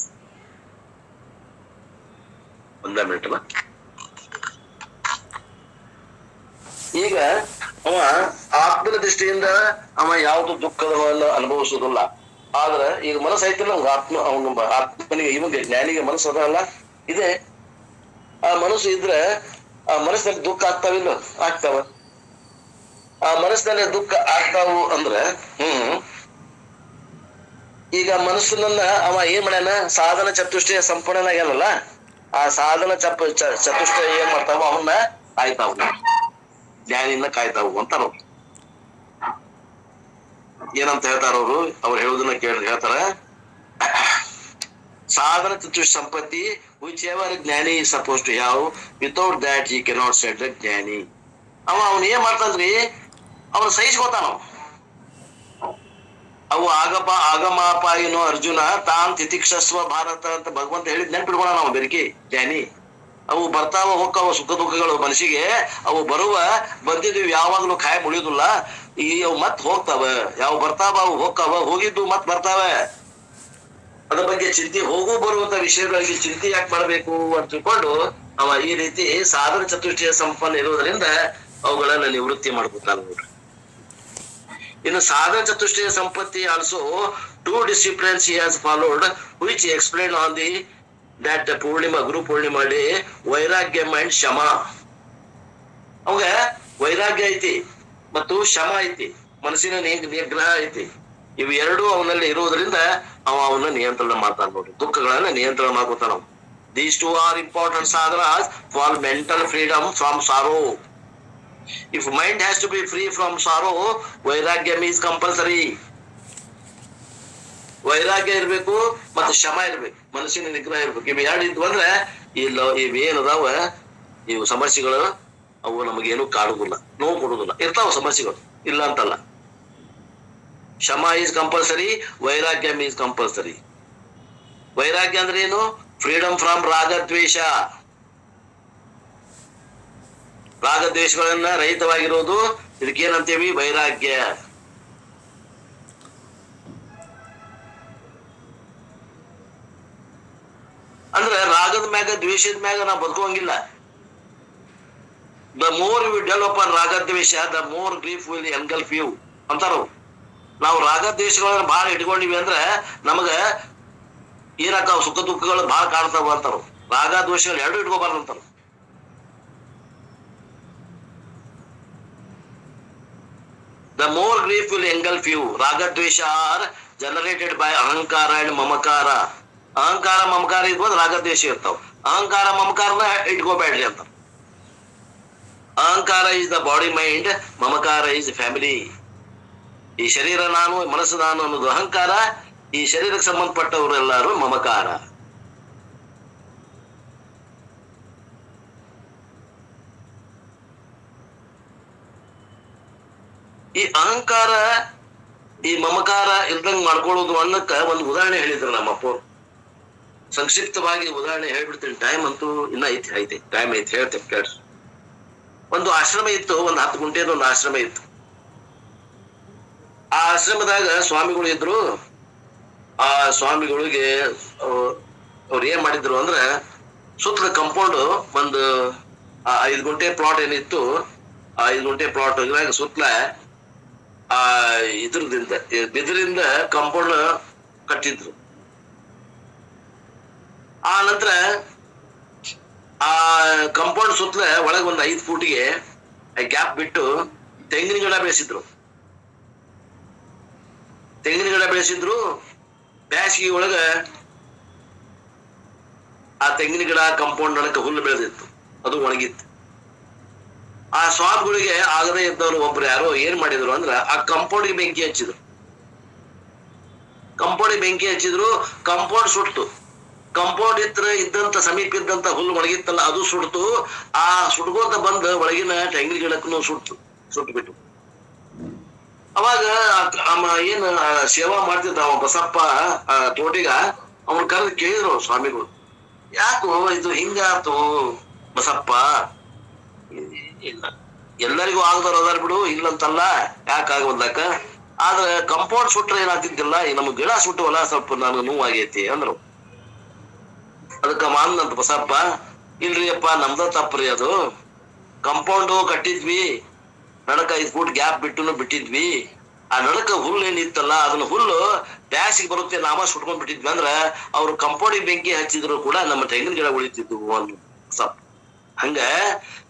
ಒಂದ ಮಿನಿಟ್. ಈಗ ಅವ ಆತ್ಮನ ದೃಷ್ಟಿಯಿಂದ ಅವ ಯಾವ್ದು ದುಃಖವನ್ನು ಅನುಭವಿಸುವುದಿಲ್ಲ. ಆದ್ರ ಈಗ ಮನಸ್ಸು ಐತಿಲ್ಲ ನಮ್ಗೆ, ಆತ್ಮನಿಗೆ ಇವಾಗ ಜ್ಞಾನಿಗೆ ಮನಸ್ಸು ಅದಲ್ಲ ಇದೆ. ಆ ಮನಸ್ಸು ಇದ್ರೆ ಆ ಮನಸ್ಸಿನಲ್ಲಿ ದುಃಖ ಆಗ್ತಾವಿಲ್ಲ? ಆಗ್ತಾವ. ಆ ಮನಸ್ಸಿನಲ್ಲಿ ದುಃಖ ಆಗ್ತಾವು ಅಂದ್ರೆ ಈಗ ಮನಸ್ಸನ್ನ ಅವ ಏನ್ ಮಾಡ್ಯಾನ? ಸಾಧನ ಚತುಷ್ಟಯ ಸಂಪೂರ್ಣನಾಗ್ಯಾನಲ್ಲ, ಆ ಸಾಧನ ಚತುಷ್ಟಯ ಏನ್ ಮಾಡ್ತಾವ? ಅವನ್ನ ಕಾಯ್ತಾವ, ಜ್ಞಾನಿನ ಕಾಯ್ತಾವು ಅಂತಾರ. ಏನಂತ ಹೇಳ್ತಾರ ಅವರು? ಅವ್ರು ಹೇಳುದನ್ನ ಕೇಳಿ ಹೇಳ್ತಾರ, ಸಾಧನ ಚತುಷ್ಟ ಸಂಪತ್ತಿ ವಿಚ್ ಎವರ್ ಜ್ಞಾನಿ is supposed to have, without that he cannot set the ಜ್ಞಾನಿ. ಅವನ್ ಏನ್ ಮಾಡ್ತಾನ್ರಿ? ಅವನು ಸಹಿಸ್ಕೋತಾನ. ಅವು ಆಗಮಾಪಾಯಿನೋ ಅರ್ಜುನ ತಾನ್ ತಿತಿಕ್ಷಸ್ವ ಭಾರತ ಅಂತ ಭಗವಂತ ಹೇಳಿದ್ ನೆನ್ಪಿಡ್ಕೊಳ್ಳೋಣ ನಾವು ಬೆರಕಿ ಜ್ಞಾನಿ. ಅವು ಬರ್ತಾವ ಹೋಗ್ತಾವ ಸುಖ ದುಃಖಗಳು ಮನಸ್ಸಿಗೆ. ಅವು ಬಂದಿದ್ವಿ ಯಾವಾಗ್ಲೂ ಖಾಯ ಮುಳಿಯೋದಿಲ್ಲ. ಈ ಅವು ಮತ್ ಹೋಗ್ತಾವ. ಯಾವ ಬರ್ತಾವ ಅವು ಹೋಗ್ತಾವ, ಹೋಗಿದ್ದು ಮತ್ ಬರ್ತಾವ. ಅದ್ರ ಬಗ್ಗೆ ಚಿಂತೆ, ಹೋಗು ಬರುವಂತ ವಿಷಯಗಳಿಗೆ ಚಿಂತೆ ಯಾಕೆ ಮಾಡ್ಬೇಕು ಅಂತ ತಿಳ್ಕೊಂಡು ಅವ ಈ ರೀತಿ ಸಾಧನ ಚತುಷ್ಟಯ ಸಂಪನ್ನ ಇರುವುದರಿಂದ ಅವುಗಳನ್ನ ನಿವೃತ್ತಿ ಮಾಡ್ಕೊತಾನ ನೋಡ್ರಿ. ಇನ್ನು sadhana chatushtaya sampatti also two disciplines he has followed, which he explained on the that Guru Purnima day, vairagya and shama. ಅವಾಗ ವೈರಾಗ್ಯ ಐತಿ ಮತ್ತು ಶಮ ಐತಿ, ಮನಸ್ಸಿನ ನಿಗ್ರಹ ಐತಿ. ಇವು ಎರಡು ಅವನಲ್ಲಿ ಇರುವುದರಿಂದ ಅವನ್ನ ನಿಯಂತ್ರಣ ಮಾಡ್ತಾನ ನೋಡ್ರಿ, ದುಃಖಗಳನ್ನ ನಿಯಂತ್ರಣ ಮಾಡ್ಕೊತಾನ. These two are important sadhanas for mental freedom from sorrow. If mind has to be free from sorrow, ವೈರಾಗ್ಯ is compulsory. ವೈರಾಗ್ಯ ಇರ್ಬೇಕು ಮತ್ತೆ ಶಮ ಇರ್ಬೇಕು, ಮನಸ್ಸಿನ ನಿಗ್ರಹ ಇರ್ಬೇಕು. ಇವ್ ಎರಡು ಇದ್ವು ಅಂದ್ರೆ ಇವೇನದಾವ ಇವು ಸಮಸ್ಯೆಗಳು ಅವು ನಮಗೇನು ಕಾಡುದಿಲ್ಲ, ನೋವು ಕೊಡುದಿಲ್ಲ. ಇರ್ತಾವ ಸಮಸ್ಯೆಗಳು, ಇಲ್ಲ ಅಂತಲ್ಲ. Shama is compulsory, vairagya is compulsory. ವೈರಾಗ್ಯ ಅಂದ್ರೆ ಏನು? Freedom from ragadvesha. ರಾಗದ್ವೇಷಗಳನ್ನ ರಹಿತವಾಗಿರೋದು, ಇದಕ್ಕೇನಂತೇವಿ? ವೈರಾಗ್ಯ. ಅಂದ್ರೆ ರಾಗದ ಮ್ಯಾಗ ದ್ವೇಷದ ಮ್ಯಾಗ ನಾವು ಬದುಕುವಂಗಿಲ್ಲ. The more you develop on ragadvesha, the more grief will engulf you ಅಂತಾರ. ನಾವು ರಾಗದ್ವೇಷಗಳನ್ನ ಬಹಳ ಇಟ್ಕೊಂಡಿವಿ ಅಂದ್ರೆ ನಮಗ ಏನಾಗ್ತಾವ? ಸುಖ ದುಃಖಗಳು ಬಹಳ ಕಾಡ್ತಾವ ಅಂತಾರ. ರಾಗ ದ್ವೇಷಗಳು ಎರಡು ಇಟ್ಕೋಬಾರ್ದು ಅಂತಾರ. The more grief will engulf you. ರಾಗದ್ವೇಷ are generated by ಅಹಂಕಾರ and ಮಮಕಾರ. ಅಹಂಕಾರ ಮಮಕಾರ ಇದ್ವು ರಾಗದ್ವೇಷ ಇರ್ತಾವ. ಅಹಂಕಾರ ಮಮಕಾರನ ಇಟ್ಕೋಬೇಡ್ರಿ ಅಂತ. Ahankara is the body mind, mamakara is family. ಈ ಶರೀರ ನಾನು, ಮನಸ್ಸು ನಾನು ಅನ್ನೋದು ಅಹಂಕಾರ, ಈ ಶರೀರಕ್ಕೆ ಸಂಬಂಧಪಟ್ಟವರೆಲ್ಲರೂ ಮಮಕಾರ. ಈ ಅಹಂಕಾರ ಈ ಮಮಕಾರ ಇಲ್ದಂಗ್ ಮಾಡ್ಕೊಳ್ಳೋದು ಅನ್ನಕ್ಕ ಒಂದು ಉದಾಹರಣೆ ಹೇಳಿದ್ರು ನಮ್ಮಪ್ಪ. ಸಂಕ್ಷಿಪ್ತವಾಗಿ ಉದಾಹರಣೆ ಹೇಳ್ಬಿಡ್ತೀನಿ. ಟೈಮ್ ಅಂತೂ ಇನ್ನ ಐತಿ ಟೈಮ್ ಐತಿ, ಹೇಳ್ತೇನೆ ಕೇಳ್ರಿ. ಒಂದು ಆಶ್ರಮ ಇತ್ತು, ಒಂದು 10 ಗುಂಟೆದ ಒಂದು ಆಶ್ರಮ ಇತ್ತು. ಆ ಆಶ್ರಮದಾಗ ಸ್ವಾಮಿಗಳು ಇದ್ರು. ಆ ಸ್ವಾಮಿಗಳಿಗೆ ಅವ್ರು ಏನ್ ಮಾಡಿದ್ರು ಅಂದ್ರೆ, ಸುತ್ತಲ ಕಂಪೌಂಡ್ ಒಂದು 5 ಗುಂಟೆ ಪ್ಲಾಟ್ ಏನಿತ್ತು, ಆ 5 ಗುಂಟೆ ಪ್ಲಾಟ್ ಸುತ್ತಲ ಆ ಇದ್ರದಿಂದ ಬಿದಿರಿಂದ ಕಾಂಪೌಂಡ್ ಕಟ್ಟಿದ್ರು. ಆ ನಂತರ ಆ ಕಾಂಪೌಂಡ್ ಸುತ್ತಲ ಒಳಗೆ ಒಂದು 5 ಫೂಟಿಗೆ ಗ್ಯಾಪ್ ಬಿಟ್ಟು ತೆಂಗಿನ ಗಿಡ ಬೆಳೆಸಿದ್ರು. ಬ್ಯಾಸಿಗೆ ಒಳಗ ಆ ತೆಂಗಿನ ಗಿಡ ಕಾಂಪೌಂಡ್ ಒಳಗೆ ಹುಲ್ಲು ಬೆಳೆದಿತ್ತು, ಅದು ಒಣಗಿತ್ತು. ಆ ಸ್ವಾಮಿಗಳಿಗೆ ಆಗದೇ ಇದ್ದವರು ಒಬ್ರು ಯಾರೋ ಏನ್ ಮಾಡಿದ್ರು ಅಂದ್ರ, ಆ ಕಾಂಪೌಂಡ್ಗೆ ಬೆಂಕಿ ಹಚ್ಚಿದ್ರು. ಕಾಂಪೌಂಡ್ ಸುಟ್ಟು. ಕಾಂಪೌಂಡ್ ಇದ್ದಂತ ಸಮೀಪ ಇದ್ದಂತ ಹುಲ್ಲು ಒಣಗಿತ್ತಲ್ಲ, ಅದು ಸುಡ್ತು. ಆ ಸುಡ್ಕೋತ ಬಂದ ಒಳಗಿನ ತೆಂಗಿನ ಗಿಡಕ್ಕೂ ಸುಟ್ಟು ಬಿಟ್ಟು. ಅವಾಗ ಏನ್ ಸೇವಾ ಮಾಡ್ತಿದ್ದ ಅವ ಬಸಪ್ಪ ತೋಟಿಗ, ಅವ್ನ ಕರೆದು ಕೇಳಿದ್ರು ಸ್ವಾಮಿಗಳು, ಯಾಕೋ ಇದು ಹಿಂಗಾತು ಬಸಪ್ಪ? ಇಲ್ಲ, ಎಲ್ಲರಿಗೂ ಆಗದವ್ರು ಅದಾರ ಬಿಡು, ಇಲ್ಲಂತಲ್ಲ, ಯಾಕಾಗೋದ್ಲಕ್ಕ. ಆದ್ರೆ ಕಂಪೌಂಡ್ ಸುಟ್ರೆ ಏನಾಗ್ತಿದ್ದಿಲ್ಲ, ಈ ನಮ್ಗ್ ಗಿಡ ಸುಟ್ಟವಲ್ಲ ಸ್ವಲ್ಪ ನನಗೆ ನೋವಾಗೈತಿ ಅಂದ್ರು. ಅದಕ್ಕ ಮಾಂದಂತ ಬಸಪ್ಪ, ಇಲ್ರಿ ಅಪ್ಪ ನಮ್ದ ತಪ್ಪ್ರಿ ಅದು. ಕಂಪೌಂಡು ಕಟ್ಟಿದ್ವಿ, ನಡಕ 5 ಫೂಟ್ ಗ್ಯಾಪ್ ಬಿಟ್ಟಿದ್ವಿ. ಆ ನಡಕ ಹುಲ್ಲು ಏನಿತ್ತಲ್ಲ ಅದನ್ನ ಹುಲ್ಲು ಬ್ಯಾಸಿಗೆ ಬರುತ್ತೆ ನಾಮ ಸುಟ್ಕೊಂಡ್ ಬಿಟ್ಟಿದ್ವಿ ಅಂದ್ರ ಅವ್ರು ಕಂಪೌಂಡಿಗೆ ಬೆಂಕಿ ಹಚ್ಚಿದ್ರು ಕೂಡ ನಮ್ಮ ತೆಂಗಿನ ಗಿಡ ಉಳಿತಿದ್ವು ಒಂದು ಬಸಪ್ಪ. ಹಂಗ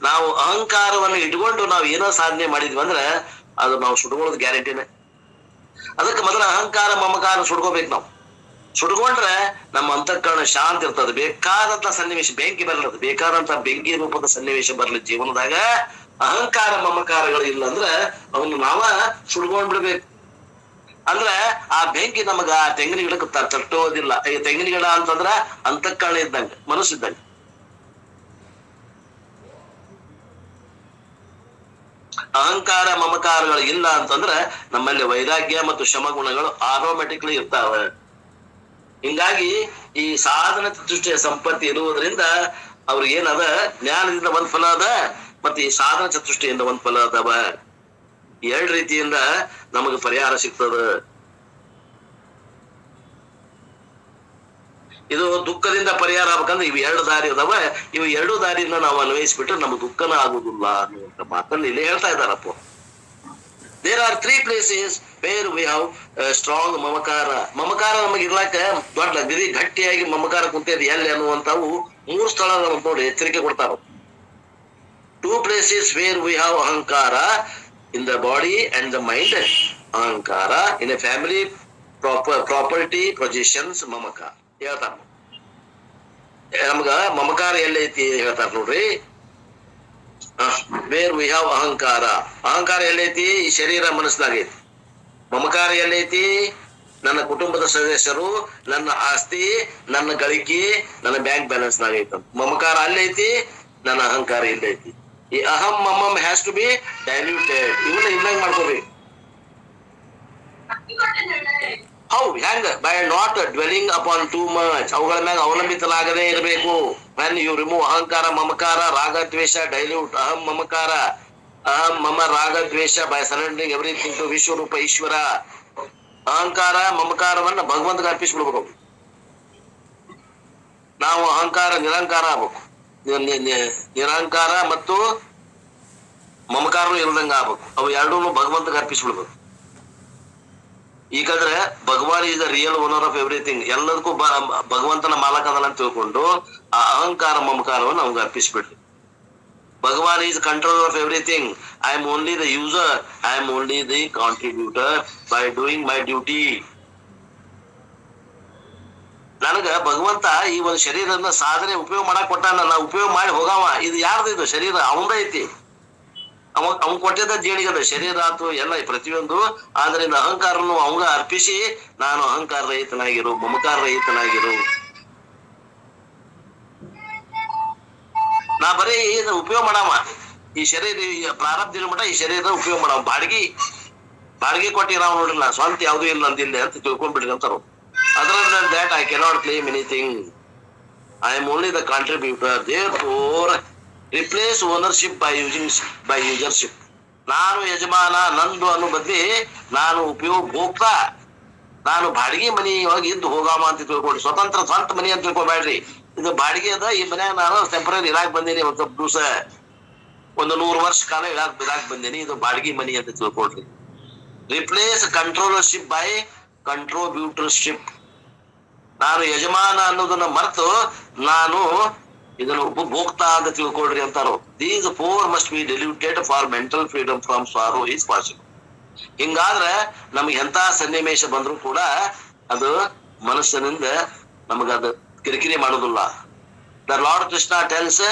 ನಾವು ಅಹಂಕಾರವನ್ನು ಇಟ್ಕೊಂಡು ನಾವು ಏನೋ ಸಾಧನೆ ಮಾಡಿದ್ವಿ ಅಂದ್ರ ಅದು ನಾವು ಸುಟ್ಕೊಳ್ಳೋದು ಗ್ಯಾರಂಟಿನೇ. ಅದಕ್ಕೆ ಮೊದಲ ಅಹಂಕಾರ ಮಮಕಾರ ಸುಡ್ಕೋಬೇಕು ನಾವು. ಸುಡ್ಕೊಂಡ್ರೆ ನಮ್ಮ ಅಂತಃಕರಣ ಶಾಂತಿ ಇರ್ತದೆ. ಬೇಕಾದಂತ ಸನ್ನಿವೇಶ ಬೆಂಕಿ ಬರ್ಲದು, ಬೇಕಾದಂತ ಬೆಂಕಿ ರೂಪದ ಸನ್ನಿವೇಶ ಬರ್ಲಿ ಜೀವನದಾಗ. ಅಹಂಕಾರ ಮಮಕಾರಗಳು ಇಲ್ಲ ಅಂದ್ರ ಅವನು ನಾವ ಸುಡ್ಕೊಂಡ್ಬಿಡ್ಬೇಕು. ಅಂದ್ರೆ ಆ ಬೆಂಕಿ ನಮಗ ಆ ತೆಂಗಿನ ಗಿಡಕ್ಕೆ ತಟ್ಟೋದಿಲ್ಲ. ಈ ತೆಂಗಿನ ಗಿಡ ಅಂತಂದ್ರ ಅಂತಃಕರಣ ಇದ್ದಂಗ, ಮನಸ್ಸಿದ್ದಂಗ. ಅಹಂಕಾರ ಮಮಕಾರಗಳು ಇಲ್ಲ ಅಂತಂದ್ರ ನಮ್ಮಲ್ಲಿ ವೈರಾಗ್ಯ ಮತ್ತು ಶಮಗುಣಗಳು ಆಟೋಮೆಟಿಕ್ಲಿ ಇರ್ತಾವ. ಹಿಂಗಾಗಿ ಈ ಸಾಧನ ಚತುಷ್ಟಯ ಸಂಪತ್ತಿ ಇರುವುದರಿಂದ ಅವ್ರಿಗೆ ಏನದ, ಜ್ಞಾನದಿಂದ ಒಂದ್ ಫಲ ಅದ, ಮತ್ತೆ ಈ ಸಾಧನ ಚತುಷ್ಟಯಿಂದ ಒಂದ್ ಫಲ ಅದಾವ. 2 ರೀತಿಯಿಂದ ನಮಗ ಪರಿಹಾರ ಸಿಗ್ತದ. ಇದು ದುಃಖದಿಂದ ಪರಿಹಾರ ಆಗ್ಬೇಕಂದ್ರೆ ಇವು 2 ದಾರಿ ಅದಾವ. ಇವು 2 ದಾರಿಯಿಂದ ನಾವು ಅನ್ವಯಿಸ್ಬಿಟ್ರೆ ನಮ್ಗೆ ದುಃಖನ ಆಗುದಿಲ್ಲ ಅನ್ನುವಂತ ಮಾತನ್ನು ಇಲ್ಲಿ ಹೇಳ್ತಾ ಇದ್ದಾರಪ್ಪ. There are 3 places where we have strong ಮಮಕಾರ. ಮಮಕಾರ ನಮಗೆ ಇರ್ಲಾಕ ದೊಡ್ಡ ಬಿರಿ ಗಟ್ಟಿಯಾಗಿ ಮಮಕಾರ ಕುಂತೇది ಎಲ್ಲಿ ಅನ್ನುವಂತಾವು 3 ಸ್ಥಳ ನೋಡಿ ಎಚ್ಚರಿಕೆ ಕೊಡ್ತಾರ. 2 places where we have ಅಹಂಕಾರ, in the body and the mind ಅಹಂಕಾರ, in a family, property, possessions ಮಮಕಾರ ಹೇಳ್ತಾರ. ನಮ್ಗ ಮಮಕಾರ ಎಲ್ಲೈತಿ ಹೇಳ್ತಾರ ನೋಡ್ರಿ. ವೇರ್ ವಿ ಹ್ಯಾವ್ ಅಹಂಕಾರ. ಅಹಂಕಾರ ಎಲ್ಲೈತಿ? ಈ ಶರೀರ ಮನಸ್ಸಿನಾಗೈತಿ. ಮಮಕಾರ ಎಲ್ಲೈತಿ? ನನ್ನ ಕುಟುಂಬದ ಸದಸ್ಯರು, ನನ್ನ ಆಸ್ತಿ, ನನ್ನ ಗಳಿಕೆ, ನನ್ನ ಬ್ಯಾಂಕ್ ಬ್ಯಾಲೆನ್ಸ್ ನಾಗೈತಿ. ಮಮಕಾರ ಅಲ್ಲೈತಿ, ನನ್ನ ಅಹಂಕಾರ ಇಲ್ಲೈತಿ. ಈ aham mamam has to be diluted. ಇವನ್ನ ಇನ್ನಂಗ್ ಮಾಡ್ಕೋಬೇಕು. ಹೌ ಹೆಂಗ? By not dwelling upon too much. ಅವುಗಳ ಮ್ಯಾಗ ಅವಲಂಬಿತಲಾಗದೇ ಇರಬೇಕು. when you remove ಅಹಂಕಾರ ಮಮಕಾರ ರಾಗ ದ್ವೇಷ, ಡೈಲ್ಯೂಟ್ ಅಹಂ ಮಮಕಾರ ಅಹಂ ಮಮ ರಾಗ ದ್ವೇಷ by surrendering everything to ವಿಶ್ವರೂಪ ಈಶ್ವರ. ಅಹಂಕಾರ ಮಮಕಾರವನ್ನ ಭಗವಂತಗೆ ಅರ್ಪಿಸ್ಬಿಡ್ಬೇಕು. ನಾವು ಅಹಂಕಾರ ನಿರಂಕಾರ ಆಗ್ಬೇಕು. ನಿರಂಕಾರ ಮತ್ತು ಮಮಕಾರನು ಇಲ್ದಂಗ ಆಗ್ಬೇಕು. ಅವು 2 ಭಗವಂತಗೆ ಅರ್ಪಿಸ್ಬಿಡ್ಬೇಕು. ಈಗಂದ್ರೆ Bhagwan is the real owner of everything. ಎಲ್ಲದಕ್ಕೂ ಭಗವಂತನ ಮಾಲಕ ಅದನ್ನ ಅಂತ ತಿಳ್ಕೊಂಡು ಆ ಅಹಂಕಾರ ಮಮಕಾರವನ್ನು ನಮ್ಗೆ ಅರ್ಪಿಸ್ಬಿಡ್ರಿ. Bhagwan is control of everything. I am only the user, I am only the contributor by doing my duty. ನನಗ ಭಗವಂತ ಈ ಒಂದು ಶರೀರನ ಸಾಧನೆ ಉಪಯೋಗ ಮಾಡಕ್ ಕೊಟ್ಟಾನ. ನಾ ಉಪಯೋಗ ಮಾಡಿ ಹೋಗಾವ. ಇದು ಯಾರ್ದು? ಇದು ಶರೀರ ಅವಂದ ಐತಿ. ಅವನ್ ಕೊಟ್ಟಿದ್ದ ಜೀಣಿಗದ ಶರೀರ ಆತು ಎಲ್ಲ ಪ್ರತಿಯೊಂದು. ಆದ್ರಿಂದ ಅಹಂಕಾರನು ಅವಂಗ ಅರ್ಪಿಸಿ ನಾನು ಅಹಂಕಾರ ರಹಿತನಾಗಿರು, ಮಮಕಾರ ರಹಿತನಾಗಿರು. ನಾ ಬರೀ ಉಪಯೋಗ ಮಾಡಾವ ಈ ಶರೀರ, ಪ್ರಾರಬ್ಧ ಮಠ ಈ ಶರೀರ ಉಪಯೋಗ ಮಾಡಾವ. ಬಾಡಿಗೆ ಕೊಟ್ಟಿ ನಾವು ನೋಡಿಲ್ಲ, ಸ್ವಂತ ಯಾವ್ದು ಇಲ್ಲ ಅಂದಿಲ್ಲ ಅಂತ ತಿಳ್ಕೊಂಡ್ಬಿಡ್ರಿ ಅಂತಾರ. Other than that I cannot claim anything. I am only the contributor. Therefore replace ownership by usership. ನಾನು ಯಜಮಾನ, ನಂದು ಅನ್ನೋ ಬದ್ಲಿ ನಾನು ಉಪಯೋಗ ಭೋಗ್ತಾ. ನಾನು ಬಾಡಿಗೆ ಮನಿ ಒಳಗೆ ಇದ್ದು ಹೋಗಾಮ ಅಂತ ತಿಳ್ಕೊಳ್ರಿ. ಸ್ವತಂತ್ರ ಸ್ವಂತ ಮನಿ ಅಂತ ತಿಳ್ಕೊಬೇಡ್ರಿ. ಇದು ಬಾಡಿಗೆ ಅದ. ಈ ಮನ್ಯಾಗ ನಾನು ಟೆಂಪರರಿ ಇರಾಕ್ ಬಂದೇನಿ, ಒಂದ್ ಸ್ವಲ್ಪ ದಿವಸ, ಒಂದು 100 ವರ್ಷ ಕಾಲ ಇರಾಕ್ ಬಂದೇನಿ. ಇದು ಬಾಡಿಗೆ ಮನಿ ಅಂತ ತಿಳ್ಕೊಳ್ರಿ. Replace ಕಂಟ್ರೋಲರ್ಶಿಪ್ by ಕಂಟ್ರಿಬ್ಯೂಟರ್ಶಿಪ್. ನಾನು ಯಜಮಾನ ಅನ್ನೋದನ್ನ ಮರೆತು ನಾನು ಇದನ್ನು ಉಪಭೋಕ್ತಾ ಅಂತ ತಿಳ್ಕೊಳ್ರಿ ಅಂತಾರೋ. These 4 must be diluted for mental freedom from sorrow is possible. ಹಿಂಗಾದ್ರೆ ನಮ್ಗೆ ಎಂತ ಸನ್ನಿವೇಶ ಬಂದ್ರು ಕೂಡ ಅದು ಮನಸ್ಸಿನಿಂದ ನಮಗದು ಕಿರಿಕಿರಿ ಮಾಡೋದಿಲ್ಲ. The lord Krishna tells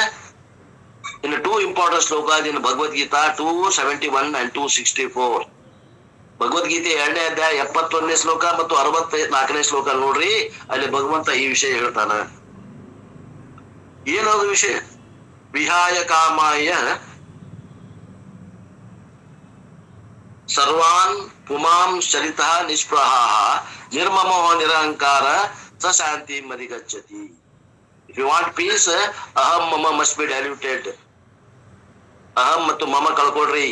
in 2 important shlokas in Bhagavad Gita 271 and 264. Bhagavad Gita 2ನೇ ಅಧ್ಯಾಯ 71ನೇ ಶ್ಲೋಕ ಮತ್ತು 64ನೇ ಶ್ಲೋಕ ನೋಡ್ರಿ. ಅಲ್ಲಿ ಭಗವಂತ ಈ ವಿಷಯ ಹೇಳ್ತಾನ. ಏನದು ವಿಷಯ? ವಿಹಾಯ ಕಾಮಾಯ ಸರ್ವಾನ್ ಪುಮಾಂ ಚರಿತ ನಿಷ್ಪ್ರಹ ನಿರ್ಮಮೋ ನಿರಹಂಕಾರ ಸ ಶಾಂತಿ ಮರಿಗಚ್ಚತಿ. If ಯು ವಾಂಟ್ ಪೀಸ್, ಅಹಂ ಮಮ ಮಸ್ಟ್ ಬಿ ಡೈಲ್ಯೂಟೆಡ್. ಅಹಂ ಮತ್ತು ಮಮ ಕಳ್ಕೊಳ್ರಿ.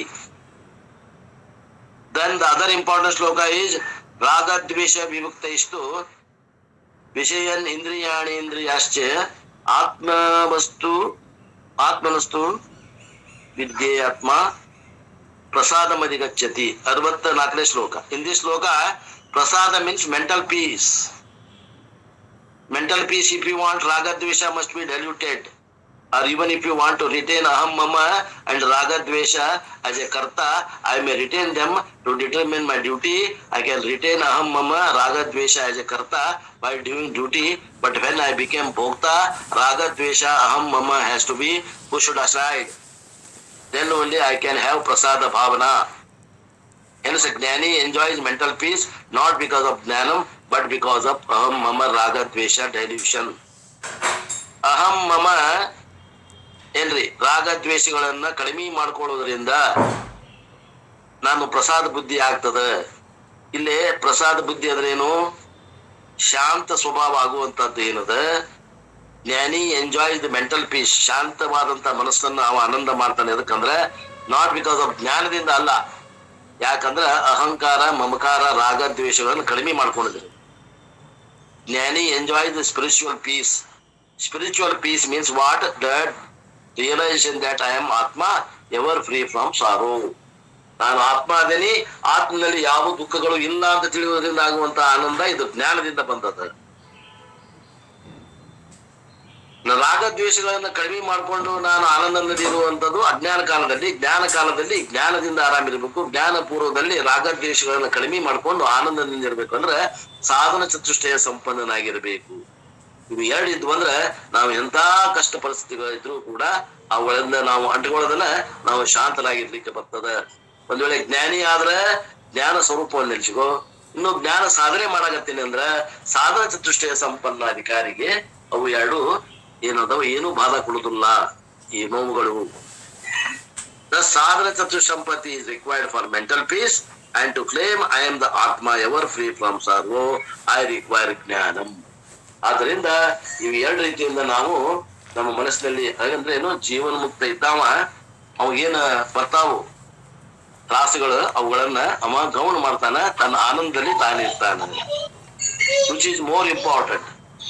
Then the other important sloka is ರಾಗದ್ವೇಷ ವಿಮುಕ್ತ ಇಷ್ಟು ವಿಷಯನ್ ಇಂದ್ರಿಯಾಣಿ ಇಂದ್ರಿಯಾಶ್ಚ ಆತ್ಮನಸ್ತು ವಿದ್ಯೇಯಾತ್ಮ ಪ್ರಸಾದಮಧಿಗಚ್ಚತಿ. 64ನೇ ಶ್ಲೋಕ. In this sloka, prasada means mental peace. Mental peace, if you want ragadvesha must be diluted. Or even if you want to retain aham mama and ragadvesha as a karta, I may retain them to determine my duty. I can retain aham mama ragadvesha as a karta by doing duty, but when I became bhokta, ragadvesha aham mama has to be pushed aside. Then only I can have prasada bhavana. Hence Jnani enjoys mental peace not because of Jnanam but because of aham mama ragadvesha dilution. aham mama ಏನ್ರಿ ರಾಗದ್ವೇಷಗಳನ್ನ ಕಡಿಮೆ ಮಾಡ್ಕೊಳ್ಳೋದ್ರಿಂದ ನಾನು ಪ್ರಸಾದ ಬುದ್ಧಿ ಆಗ್ತದ. ಇಲ್ಲಿ ಪ್ರಸಾದ ಬುದ್ಧಿ ಅಂದ್ರೇನು? ಶಾಂತ ಸ್ವಭಾವ ಆಗುವಂತದ್ದು ಏನದ. ಜ್ಞಾನಿ ಎಂಜಾಯ್ ದ ಮೆಂಟಲ್ ಪೀಸ್, ಶಾಂತವಾದಂತ ಮನಸ್ಸನ್ನು ಅವ ಆನಂದ ಮಾಡ್ತಾನೆ. ಅದಕ್ಕಂದ್ರೆ ನಾಟ್ ಬಿಕಾಸ್ ಆಫ್ ಜ್ಞಾನದಿಂದ ಅಲ್ಲ, ಯಾಕಂದ್ರೆ ಅಹಂಕಾರ ಮಮಕಾರ ರಾಗದ್ವೇಷಗಳನ್ನು ಕಡಿಮೆ ಮಾಡ್ಕೊಂಡಿದ್ರು. ಜ್ಞಾನಿ enjoy the spiritual peace. Spiritual peace means what? That realization that I am Atma, ever free from sorrow. ನಾನು ಆತ್ಮ ಅದೇನಿ, ಆತ್ಮನಲ್ಲಿ ಯಾವ ದುಃಖಗಳು ಇಲ್ಲ ಅಂತ ತಿಳಿಯೋದ್ರಿಂದ ಆಗುವಂತ ಆನಂದ ಇದು ಜ್ಞಾನದಿಂದ ಬಂದದ. ರಾಗದ್ವೇಷಗಳನ್ನ ಕಡಿಮೆ ಮಾಡಿಕೊಂಡು ನಾನು ಆನಂದದಲ್ಲಿ ಇರುವಂತದ್ದು ಅಜ್ಞಾನ ಕಾಲದಲ್ಲಿ. ಜ್ಞಾನ ಕಾಲದಲ್ಲಿ ಜ್ಞಾನದಿಂದ ಆರಾಮಿರ್ಬೇಕು. ಜ್ಞಾನ ಪೂರ್ವದಲ್ಲಿ ರಾಗದ್ವೇಷಗಳನ್ನ ಕಡಿಮೆ ಮಾಡ್ಕೊಂಡು ಆನಂದದಿಂದ ಇರ್ಬೇಕು. ಅಂದ್ರೆ ಸಾಧನ ಚತುಷ್ಟಯ ಸಂಪನ್ನನಾಗಿರ್ಬೇಕು. ಇವು ಎರಡು ಇದ್ವು ಅಂದ್ರೆ ನಾವು ಎಂತ ಕಷ್ಟ ಪರಿಸ್ಥಿತಿಗಳಿದ್ರು ಕೂಡ ಅವುಗಳಿಂದ ನಾವು ಅಂಟಿಕೊಳ್ಳೋದನ್ನ ನಾವು ಶಾಂತರಾಗಿರ್ಲಿಕ್ಕೆ ಬರ್ತದ. ಒಂದ್ ವೇಳೆ ಜ್ಞಾನಿ ಆದ್ರೆ ಜ್ಞಾನ ಸ್ವರೂಪವನ್ನು ನಿಲ್ಸಿಕೋ. ಇನ್ನು ಜ್ಞಾನ ಸಾಧನೆ ಮಾಡಾಕತ್ತೀನಿ ಅಂದ್ರ ಸಾಧನ ಚತುಷ್ಟಯ ಸಂಪನ್ನ ಅಧಿಕಾರಿಗೆ ಅವು ಎರಡು ಏನದವ ಏನು ಬಾಧ ಕೊಡುದಿಲ್ಲ ಈ ನೋವುಗಳು. The sadhana chatush sampatti is required for mental peace, and to claim I am the Atma ever free from sorrow, I require ಜ್ಞಾನಂ. ಆದ್ರಿಂದ ಇವು ಎರಡು ರೀತಿಯಿಂದ ನಾವು ನಮ್ಮ ಮನಸ್ಸಿನಲ್ಲಿ ಹಾಗಂದ್ರೆ ಏನು ಜೀವನ ಮುಕ್ತ ಇದ್ದಾವ ಅವಾಗೇನ ಬರ್ತಾವು ತ್ರಾಸುಗಳು, ಅವುಗಳನ್ನ ಅವ ಗೌಣ ಮಾಡ್ತಾನ, ತನ್ನ ಆನಂದದಲ್ಲಿ ತಾನಿರ್ತಾನ. Which is more important.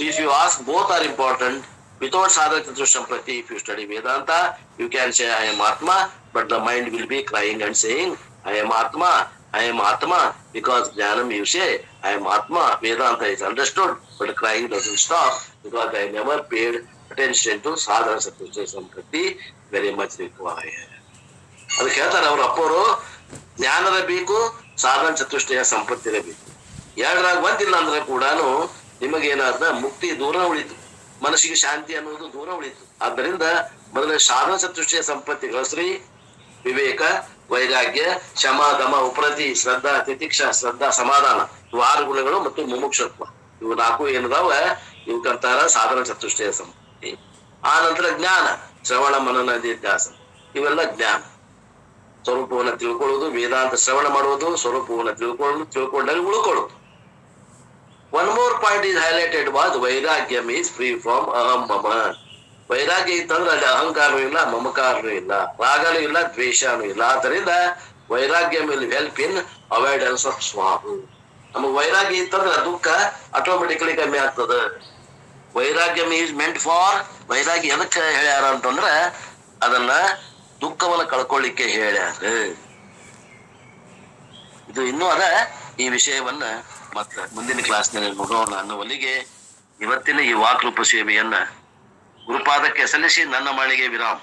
If you ask, both are important. Without sadhana chatush sampatti, if you study Vedanta, you can say I am Atma, but the mind will be crying and saying I am Atma, I am Atma, because Jnanam you say I am Atma, Vedanta is understood, but crying doesn't stop because I never paid attention to sadhana chatush sampatti, very much required. ಅದಕ್ಕೆ ಹೇಳ್ತಾರೆ ಅವ್ರ ಅಪ್ಪವರು, ಜ್ಞಾನದ ಬೇಕು, ಸಾಧನ ಚತುಷ್ಟಯ ಸಂಪತ್ತಿರಬೇಕು. ಎರಡರಾಗ ಒಂದಿಲ್ಲ ಅಂದ್ರೆ ಕೂಡ ನಿಮಗೇನಾದ ಮುಕ್ತಿ ದೂರ ಉಳಿತು, ಮನಸ್ಸಿಗೆ ಶಾಂತಿ ಅನ್ನೋದು ದೂರ ಉಳಿತು. ಆದ್ದರಿಂದ ಮೊದಲ ಸಾಧನ ಚತುಷ್ಟಯ ಸಂಪತ್ತಿ ಗಳಿಸ್ರಿ. ವಿವೇಕ, ವೈರಾಗ್ಯ, ಶಮ, ದಮ, ಉಪರತಿ, ಶ್ರದ್ಧಾ, ತಿತಿಕ್ಷಾ, ಶ್ರದ್ಧಾ, ಸಮಾಧಾನ, ಇವು 6 ಗುಣಗಳು ಮತ್ತು ಮುಮುಕ್ಷತ್ವ, ಇವು 4 ಏನದಾವ ಇವಕ್ಕಂತಾರ ಸಾಧನ ಚತುಷ್ಟಯ ಸಂಪತ್ತಿ. ಆ ನಂತರ ಜ್ಞಾನ, ಶ್ರವಣ, ಮನನ, ನಿಧ್ಯಾಸ, ಇವೆಲ್ಲ ಜ್ಞಾನ. ಸ್ವರೂಪವನ್ನು ತಿಳ್ಕೊಳ್ಳೋದು, ವೇದಾಂತ ಶ್ರವಣ ಮಾಡುವುದು, ಸ್ವರೂಪವನ್ನು ತಿಳ್ಕೊಂಡಲ್ಲಿ ಉಳ್ಕೊಳ್ಳೋದು. One more point is highlighted was Vairagyam is free from aham mama. ವೈರಾಗ್ಯ ಇತ್ತಂದ್ರೆ ಅಲ್ಲಿ ಅಹಂಕಾರನೂ ಇಲ್ಲ, ಮಮಕಾರನೂ ಇಲ್ಲ, ರಾಗನೂ ಇಲ್ಲ, ದ್ವೇಷನೂ ಇಲ್ಲ. ಆದ್ದರಿಂದ vairagya will help in avoidance of ಸ್ವಾಹು. ನಮಗೆ ವೈರಾಗ್ಯ ಇತ್ತಂದ್ರೆ ದುಃಖ ಆಟೋಮೆಟಿಕಲಿ ಕಮ್ಮಿ ಆಗ್ತದ. ವೈರಾಗ್ಯಮ್ ಈಸ್ ಮೆಂಟ್ ಫಾರ್, ವೈರಾಗ್ಯ ಎದಕ್ಕೆ ಹೇಳ್ಯಾರ ಅಂತಂದ್ರೆ ಅದನ್ನ ದುಃಖವನ್ನ ಕಳ್ಕೊಳ್ಳಿಕ್ಕೆ ಹೇಳ್ಯಾರ. ಇದು ಇನ್ನೂ ಅದ. ಈ ವಿಷಯವನ್ನ ಮತ್ತೆ ಮುಂದಿನ ಕ್ಲಾಸ್ನಲ್ಲಿ ನೋಡೋಣ ಅನ್ನುವಲ್ಲಿಗೆ ಇವತ್ತಿನ ಈ ವಾಕ್ರೂಪ ಸೇವೆಯನ್ನ ಗುರುಪಾದಕ್ಕೆ ಸಲ್ಲಿಸಿ ನನ್ನ ಮಾಳಿಗೆ ವಿರಾಮ್.